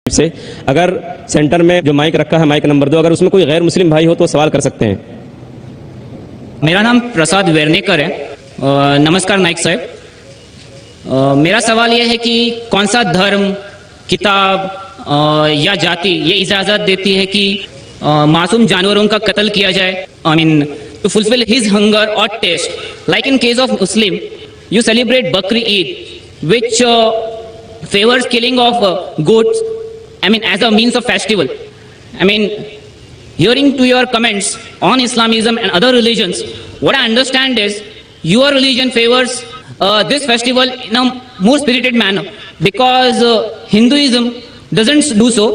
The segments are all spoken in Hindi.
से अगर सेंटर में जो माइक रखा है माइक नंबर 2, अगर उसमें कोई गैर मुस्लिम भाई हो तो सवाल कर सकते हैं। मेरा नाम प्रसाद वेरनेकर है। नमस्कार नाइक साहब। मेरा सवाल यह है कि कौन सा धर्म, किताब या जाति ये इजाज़त देती है कि मासूम जानवरों का कत्ल किया जाए, I mean to fulfil his hunger और taste. Like in case of Muslim, you celebrate Bakri Eid, which favors killing of goats, I mean, as a means of festival. I mean, hearing to your comments on Islamism and other religions, what I understand is your religion favors this festival in a more spirited manner, because Hinduism doesn't do so.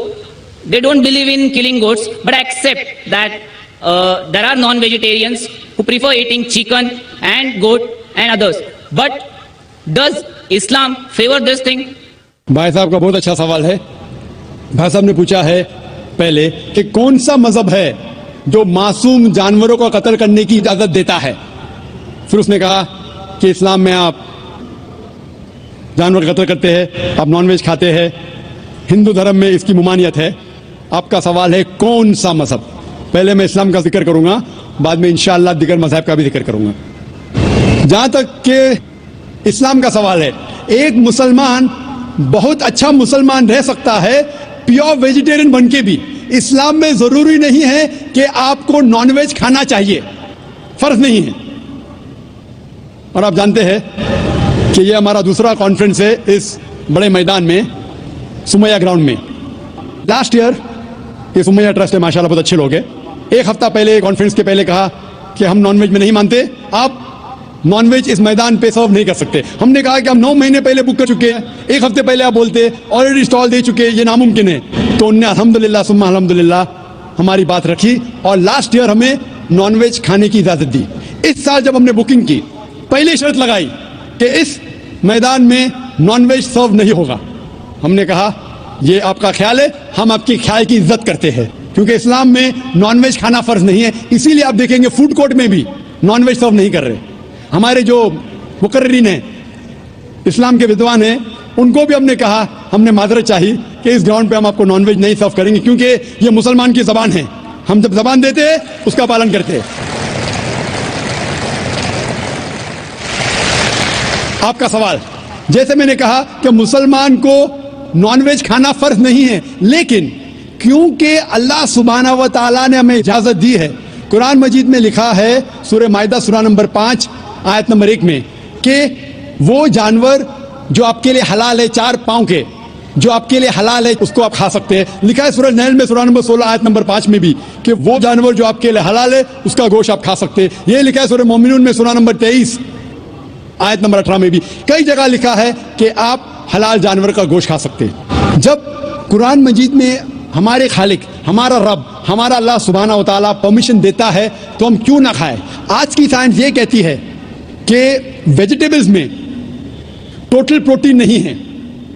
They don't believe in killing goats, but accept that there are non-vegetarians who prefer eating chicken and goat and others. But does Islam favor this thing? भाई साहब का बहुत अच्छा सवाल है। भाई साहब ने पूछा है पहले कि कौन सा मजहब है जो मासूम जानवरों को कत्ल करने की इजाजत देता है। फिर उसने कहा कि इस्लाम में आप जानवर कत्ल करते हैं, आप नॉनवेज खाते हैं, हिंदू धर्म में इसकी मुमानियत है। आपका सवाल है कौन सा मजहब। पहले मैं इस्लाम का जिक्र करूंगा, बाद में इंशाअल्लाह दिगर मजहब का भी जिक्र करूंगा। जहां तक के इस्लाम का सवाल है, एक मुसलमान बहुत अच्छा मुसलमान रह सकता है प्योर वेजिटेरियन बन के भी। इस्लाम में जरूरी नहीं है कि आपको नॉनवेज खाना चाहिए, फर्ज नहीं है। और आप जानते हैं कि यह हमारा दूसरा कॉन्फ्रेंस है इस बड़े मैदान में, सुमैया ग्राउंड में। लास्ट ईयर ये सुमैया ट्रस्ट है, माशाल्लाह बहुत अच्छे लोग हैं। एक हफ्ता पहले कॉन्फ्रेंस के पहले कहा कि हम नॉनवेज में नहीं मानते, आप नॉनवेज इस मैदान पे सर्व नहीं कर सकते। हमने कहा कि हम 9 महीने पहले बुक कर चुके हैं, एक हफ्ते पहले आप बोलते ऑलरेडी स्टॉल दे चुके, ये नामुमकिन है। तो उनने अल्हम्दुलिल्लाह सुम्मा अल्हम्दुलिल्लाह हमारी बात रखी और लास्ट ईयर हमें नॉनवेज खाने की इजाजत दी। इस साल जब हमने बुकिंग की, पहली शर्त लगाई कि इस मैदान में नॉनवेज सर्व नहीं होगा। हमने कहा ये आपका ख्याल है, हम आपके ख्याल की इज्जत करते हैं, क्योंकि इस्लाम में नॉनवेज खाना फर्ज नहीं है। इसीलिए आप देखेंगे फूड कोर्ट में भी नॉनवेज सर्व नहीं कर रहे। हमारे जो मुकर्रिरीन हैं, इस्लाम के विद्वान हैं, उनको भी हमने कहा, हमने माजरत चाहिए कि इस ग्राउंड पे हम आपको नॉनवेज नहीं सर्व करेंगे, क्योंकि ये मुसलमान की जबान है। हम जब जबान देते हैं उसका पालन करते हैं। आपका सवाल, जैसे मैंने कहा कि मुसलमान को नॉनवेज खाना फर्ज नहीं है, लेकिन क्योंकि अल्लाह सुब्हानहू व तआला ने हमें इजाजत दी है, कुरान मजीद में लिखा है सूरह माइदा सूरा नंबर 5 आयत नंबर 1 में कि वो जानवर जो आपके लिए हलाल है, 4 पांव के जो आपके लिए हलाल है, उसको आप खा सकते हैं। लिखा है सूरह नहल में सूरा नंबर 16 आयत नंबर 5 में भी कि वो जानवर जो आपके लिए हलाल है उसका गोश्त आप खा सकते हैं। ये लिखा है सूरह मोमिनून में सूरा नंबर 23 आयत नंबर 18 में भी। कई जगह लिखा है कि आप हलाल जानवर का गोश्त खा सकते हैं। जब कुरान मजीद में हमारे खालिक, हमारा रब, हमारा अल्लाह सुब्हानहू व तआला परमिशन देता है तो हम क्यों ना खाएं। आज की साइंस ये कहती है कि वेजिटेबल्स में टोटल प्रोटीन नहीं है।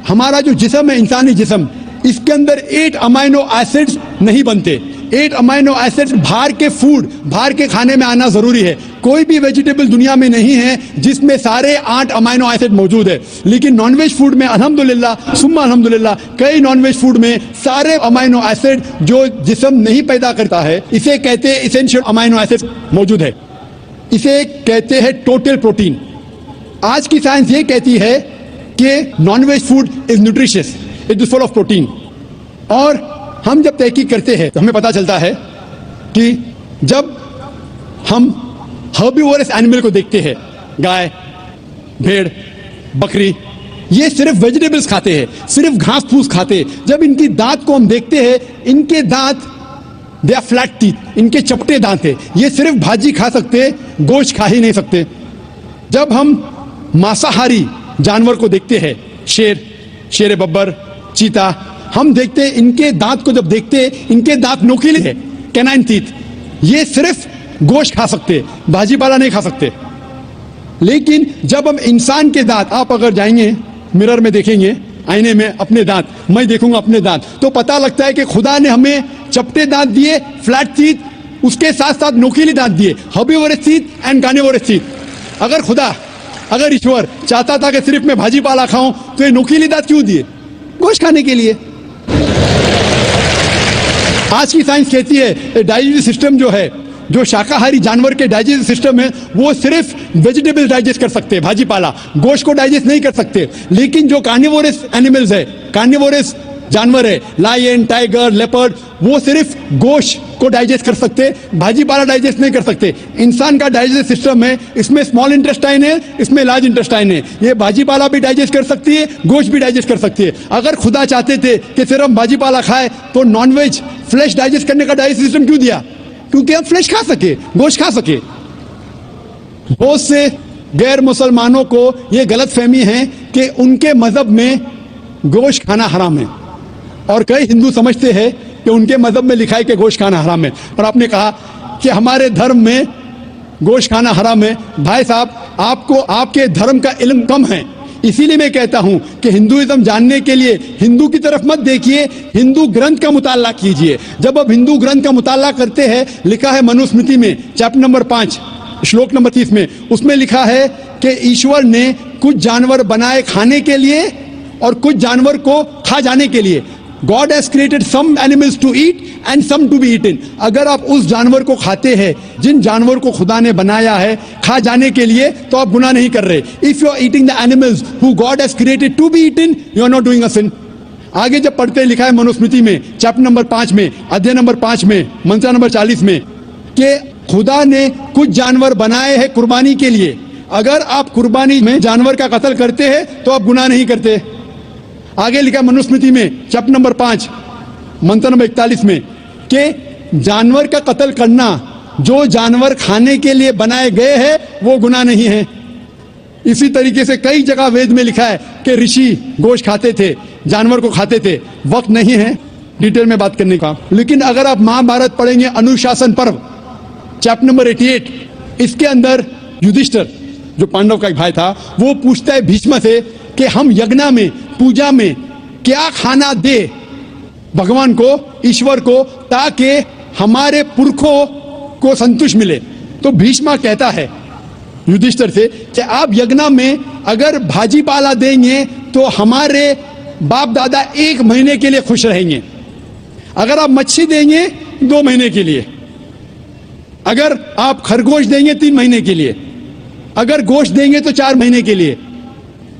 हमारा जो जिस्म है, इंसानी जिस्म, इसके अंदर 8 अमाइनो एसिड्स नहीं बनते। 8 अमाइनो एसिड्स बाहर के फूड, बाहर के खाने में आना जरूरी है। कोई भी वेजिटेबल दुनिया में नहीं है जिसमें सारे 8 अमाइनो एसिड मौजूद है, लेकिन नॉनवेज फूड में अल्हम्दुलिल्लाह सुम्मा अल्हम्दुलिल्लाह कई नॉनवेज फूड में सारे अमाइनो एसिड जो जिस्म नहीं पैदा करता है, इसे कहते हैं इसेंशियल अमाइनो एसिड मौजूद है। इसे कहते हैं टोटल प्रोटीन। आज की साइंस ये कहती है कि nonveg food is nutritious, it is full of protein. और हम जब तहकीक करते हैं तो हमें पता चलता है कि जब हम हर्बिवोरस एनिमल को देखते हैं, गाय, भेड़, बकरी, ये सिर्फ वेजिटेबल्स खाते हैं, सिर्फ घास फूस खाते हैं। जब इनकी दांत को हम देखते हैं, इनके दांत दे आर फ्लैट टीथ, इनके चपटे दांत है। ये सिर्फ भाजी खा सकते, गोश्त खा ही नहीं सकते। जब हम मांसाहारी जानवर को देखते हैं, शेर बब्बर, चीता, हम देखते हैं इनके दांत को जब देखते हैं, इनके दांत नोकीले हैं, कैनाइन टीथ। ये सिर्फ गोश्त खा सकते, भाजी पाला नहीं खा सकते। लेकिन जब हम इंसान के दांत, आप अगर जाएंगे मिरर में देखेंगे, आईने में अपने दांत, मैं देखूंगा अपने दांत, तो पता लगता है कि खुदा ने हमें चपटे दांत दिए, फ्लैट टीथ, उसके साथ साथ नोकीले दांत दिए, herbivores teeth and carnivorous teeth. अगर ईश्वर चाहता था कि सिर्फ मैं भाजी पाला खाऊं तो ये नोकीले दांत क्यों दिए? गोश्त खाने के लिए। आज की साइंस कहती है डाइजेस्टिव सिस्टम जो है, जो शाकाहारी जानवर के डाइजेस्टिव सिस्टम है, वो सिर्फ वेजिटेबल डाइजेस्ट कर सकते हैं, भाजी पाला, गोश्त को डाइजेस्ट नहीं कर सकते। लेकिन जो कार्निवोरस एनिमल्स है, कार्निवोरस जानवर है, लायन, टाइगर, लेपर्ड, वो सिर्फ गोश्त को डाइजेस्ट कर सकते, भाजी पाला डाइजेस्ट नहीं कर सकते। इंसान का डाइजेस्टिव सिस्टम है, इसमें स्मॉल इंटेस्टाइन है, इसमें लार्ज इंटेस्टाइन है। ये भाजी पाला भी डाइजेस्ट कर सकती है, गोश्त भी डाइजेस्ट कर सकती है। अगर खुदा चाहते थे कि सिर्फ हम भाजी पाला खाए, तो नॉनवेज फ्लैश डाइजेस्ट करने का डाइजेस्टिव सिस्टम क्यों दिया? क्योंकि हम फ्लैश खा सके, गोश्त खा सके। बहुत से गैर मुसलमानों को यह गलत फहमी है कि उनके मजहब में गोश्त खाना हराम है, और कई हिंदू समझते हैं कि उनके मजहब में लिखा है कि गोश्त खाना हराम है। और आपने कहा कि हमारे धर्म में गोश्त खाना हराम है। भाई साहब, आपको आपके धर्म का इल्म कम है, इसीलिए मैं कहता हूं कि हिंदुइज्म जानने के लिए हिंदू की तरफ मत देखिए, हिंदू ग्रंथ का मुताला कीजिए। जब आप हिंदू ग्रंथ का मुताला करते हैं, लिखा है मनुस्मृति में चैप्टर नंबर 5 श्लोक नंबर 30 में, उसमें लिखा है कि ईश्वर ने कुछ जानवर बनाए खाने के लिए और कुछ जानवर को खा जाने के लिए। God has created some animals to eat and some to be eaten. अगर आप उस जानवर को खाते हैं जिन जानवर को खुदा ने बनाया है खा जाने के लिए, तो आप गुनाह नहीं कर रहे। If you are eating the animals who God has created to be eaten, you are not doing a sin. आगे जब पढ़ते लिखा है मनुस्मृति में चैप्टर नंबर 5 में, अध्याय नंबर 5 में, मंत्र नंबर 40 में, कि खुदा ने कुछ जानवर बनाए हैं कुर्बानी के लिए। अगर आप कुर्बानी में जानवर का कत्ल करते हैं तो आप गुनाह नहीं करते। आगे लिखा मनुस्मृति में चैप्टर नंबर 5 मंत्र नंबर 41 में कि जानवर का कत्ल करना, जो जानवर खाने के लिए बनाए गए हैं, वो गुनाह नहीं है। इसी तरीके से कई जगह वेद में लिखा है कि ऋषि गोश्त खाते थे, जानवर को खाते थे। वक्त नहीं है डिटेल में बात करने का, लेकिन अगर आप महाभारत पढ़ेंगे अनुशासन पर्व चैप्टर नंबर 88, इसके अंदर युधिष्ठिर जो पांडव का एक भाई था, वो पूछता है भीष्म से कि हम यज्ञ में, पूजा में क्या खाना दे भगवान को, ईश्वर को, ताकि हमारे पुरखों को संतुष्ट मिले। तो भीष्म कहता है युधिष्ठिर से कि आप यज्ञ में अगर भाजी पाला देंगे तो हमारे बाप दादा 1 महीने के लिए खुश रहेंगे। अगर आप मच्छी देंगे 2 महीने के लिए, अगर आप खरगोश देंगे 3 महीने के लिए, अगर गोश्त देंगे तो 4 महीने के लिए,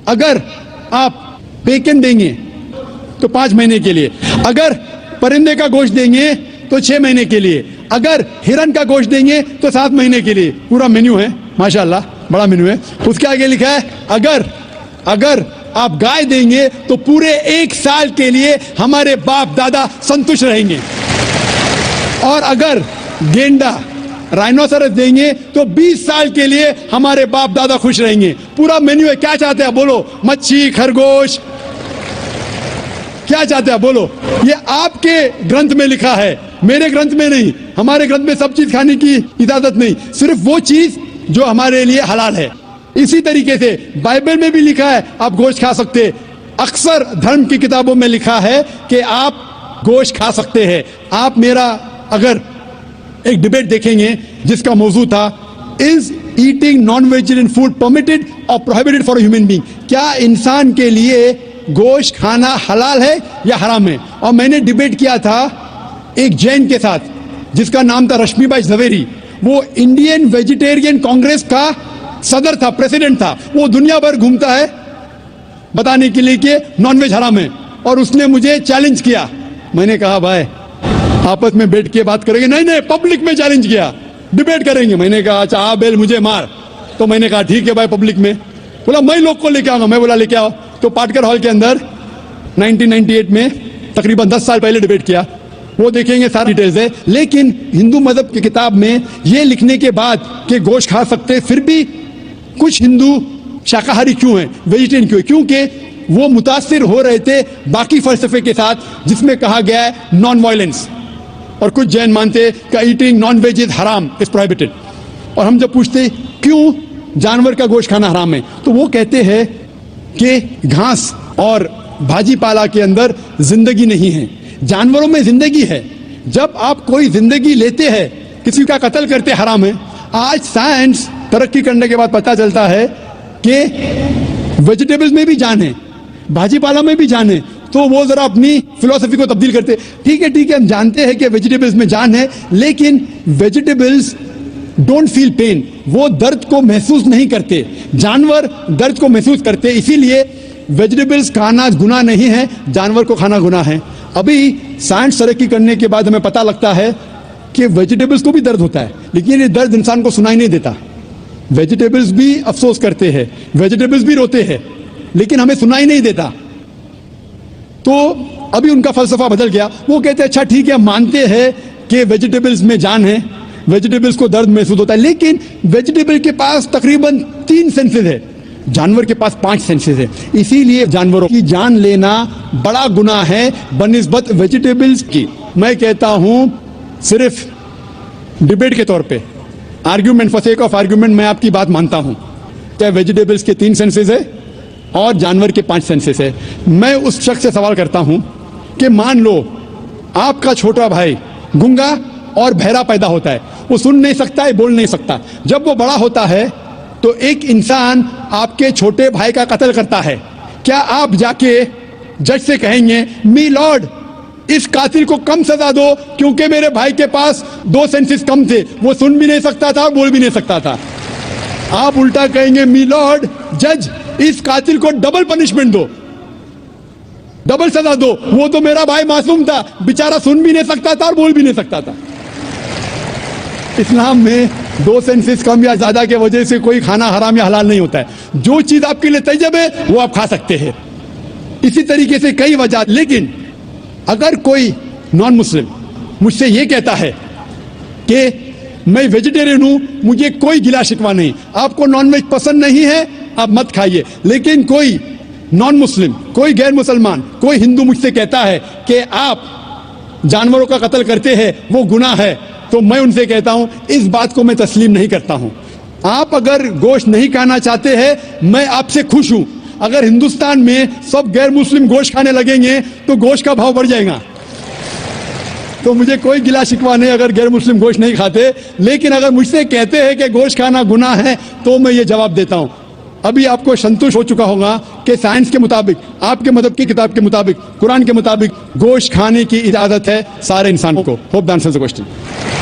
अगर आप पेकन देंगे तो 5 महीने के लिए, अगर परिंदे का गोश्त देंगे तो 6 महीने के लिए, अगर हिरन का गोश्त देंगे तो 7 महीने के लिए। पूरा मेन्यू है, माशाल्लाह बड़ा मेन्यू है। उसके आगे लिखा है अगर आप गाय देंगे तो पूरे 1 साल के लिए हमारे बाप दादा संतुष्ट रहेंगे, और अगर गेंडा राइनोसरस देंगे तो 20 साल के लिए हमारे बाप दादा खुश रहेंगे। पूरा मेन्यू है। क्या चाहते हैं बोलो? मच्छी, खरगोश, क्या चाहते हैं बोलो? ये आपके ग्रंथ में लिखा है, मेरे ग्रंथ में नहीं। हमारे ग्रंथ में सब चीज खाने की इजाजत नहीं, सिर्फ वो चीज जो हमारे लिए हलाल है। इसी तरीके से बाइबल में भी लिखा है आप गोश्त खा सकते। अक्सर धर्म की किताबों में लिखा है कि आप गोश्त खा सकते हैं। आप मेरा अगर एक डिबेट देखेंगे जिसका मौजू था is eating non vegetarian food permitted और प्रोहिबिटेड फॉर ह्यूमन बीइंग, क्या इंसान के लिए गोश्त खाना हलाल है या हराम है? और मैंने डिबेट किया था एक जैन के साथ जिसका नाम था रश्मिभाई झवेरी। वो इंडियन वेजिटेरियन कांग्रेस का सदर था, प्रेसिडेंट था। वो दुनिया भर घूमता है बताने के लिए कि नॉनवेज हराम है, और उसने मुझे चैलेंज किया। मैंने कहा भाई आपस में बैठ के बात करेंगे। नहीं, पब्लिक में चैलेंज किया, डिबेट करेंगे। मैंने कहा अच्छा आ बेल मुझे मार। तो मैंने कहा ठीक है भाई, पब्लिक में। बोला मैं लोग को लेके आऊंगा। मैं बोला लेके आओ। तो पाटकर हॉल के अंदर 1998 में तकरीबन 10 साल पहले डिबेट किया। वो देखेंगे सारी डिटेल्स है। लेकिन हिंदू मजहब की किताब में ये लिखने के बाद कि गोश्त खा सकते, फिर भी कुछ हिंदू शाकाहारी क्यों हैं, वेजिटेरियन क्यों? क्योंकि वो मुतासिर हो रहे थे बाकी फलसफे के साथ जिसमें कहा गया है नॉन वायलेंस। और कुछ जैन मानते कि ईटिंग नॉन वेज इज हराम, इज प्रोहिबिटेड। और हम जब पूछते क्यों जानवर का गोश्त खाना हराम है, तो वो कहते हैं कि घास और भाजी पाला के अंदर जिंदगी नहीं है, जानवरों में जिंदगी है। जब आप कोई जिंदगी लेते हैं, किसी का कत्ल करते, हराम है। आज साइंस तरक्की करने के बाद पता चलता है कि वेजिटेबल्स में भी जान है, भाजी पाला में भी जान है। तो वो जरा अपनी फिलोसफी को तब्दील करते। ठीक है, हम जानते हैं कि वेजिटेबल्स में जान है, लेकिन वेजिटेबल्स डोंट फील पेन, वो दर्द को महसूस नहीं करते। जानवर दर्द को महसूस करते, इसीलिए वेजिटेबल्स खाना गुनाह नहीं है, जानवर को खाना गुनाह है। अभी साइंस तरक्की करने के बाद हमें पता लगता है कि वेजिटेबल्स को भी दर्द होता है, लेकिन ये दर्द इंसान को सुनाई नहीं देता। वेजिटेबल्स भी अफसोस करते हैं, वेजिटेबल्स भी रोते हैं, लेकिन हमें सुनाई नहीं देता। तो अभी उनका फलसफा बदल गया, वो कहते हैं अच्छा ठीक है, मानते हैं कि वेजिटेबल्स में जान है, वेजिटेबल्स को दर्द महसूस होता है, लेकिन वेजिटेबल के पास तकरीबन 3 सेंसेस है, जानवर के पास 5 सेंसेस है। इसीलिए जानवरों की जान लेना बड़ा गुनाह है बनिस्बत वेजिटेबल्स की। मैं कहता हूं सिर्फ डिबेट के तौर पे, argument, for sake of argument, मैं आपकी बात मानता हूं क्या वेजिटेबल्स के 3 सेंसेस है और जानवर के 5 सेंसेस है। मैं उस शख्स से सवाल करता हूं कि मान लो आपका छोटा भाई गूंगा और बहरा पैदा होता है, वो सुन नहीं सकता है, बोल नहीं सकता। जब वो बड़ा होता है तो एक इंसान आपके छोटे भाई का कत्ल करता है, क्या आप जाके जज से कहेंगे मी लॉर्ड इस कातिल को कम सजा दो क्योंकि मेरे भाई के पास 2 सेंसेस कम थे, वो सुन भी नहीं सकता था, बोल भी नहीं सकता था? आप उल्टा कहेंगे मी लॉर्ड जज इस कातिल को डबल पनिशमेंट दो, डबल सजा दो, वो तो मेरा भाई मासूम था, बेचारा सुन भी नहीं सकता था और बोल भी नहीं सकता था। इस्लाम में 2 सेंसेस कम या ज्यादा के वजह से कोई खाना हराम या हलाल नहीं होता है। जो चीज आपके लिए तैयब है वो आप खा सकते हैं। इसी तरीके से कई वजह। लेकिन अगर कोई नॉन मुस्लिम मुझसे ये कहता है कि मैं वेजिटेरियन हूं, मुझे कोई गिला शिकवा नहीं, आपको नॉनवेज पसंद नहीं है आप मत खाइए, लेकिन कोई नॉन मुस्लिम, कोई गैर मुसलमान, कोई हिंदू मुझसे कहता है कि आप जानवरों का कत्ल करते हैं, वो गुनाह है, तो मैं उनसे कहता हूं इस बात को मैं तस्लीम नहीं करता हूं। आप अगर गोश्त नहीं खाना चाहते हैं, मैं आपसे खुश हूं। अगर हिंदुस्तान में सब गैर मुस्लिम गोश्त खाने लगेंगे तो गोश्त का भाव बढ़ जाएगा। तो मुझे कोई गिला शिकवा नहीं अगर गैर मुस्लिम गोश्त नहीं खाते, लेकिन अगर मुझसे कहते हैं कि गोश्त खाना गुनाह है तो मैं ये जवाब देता हूं। अभी आपको संतुष्ट हो चुका होगा कि साइंस के मुताबिक, आपके मदद की किताब के मुताबिक, कुरान के मुताबिक गोश्त खाने की इजाजत है सारे इंसानों को। Hope the answer the question.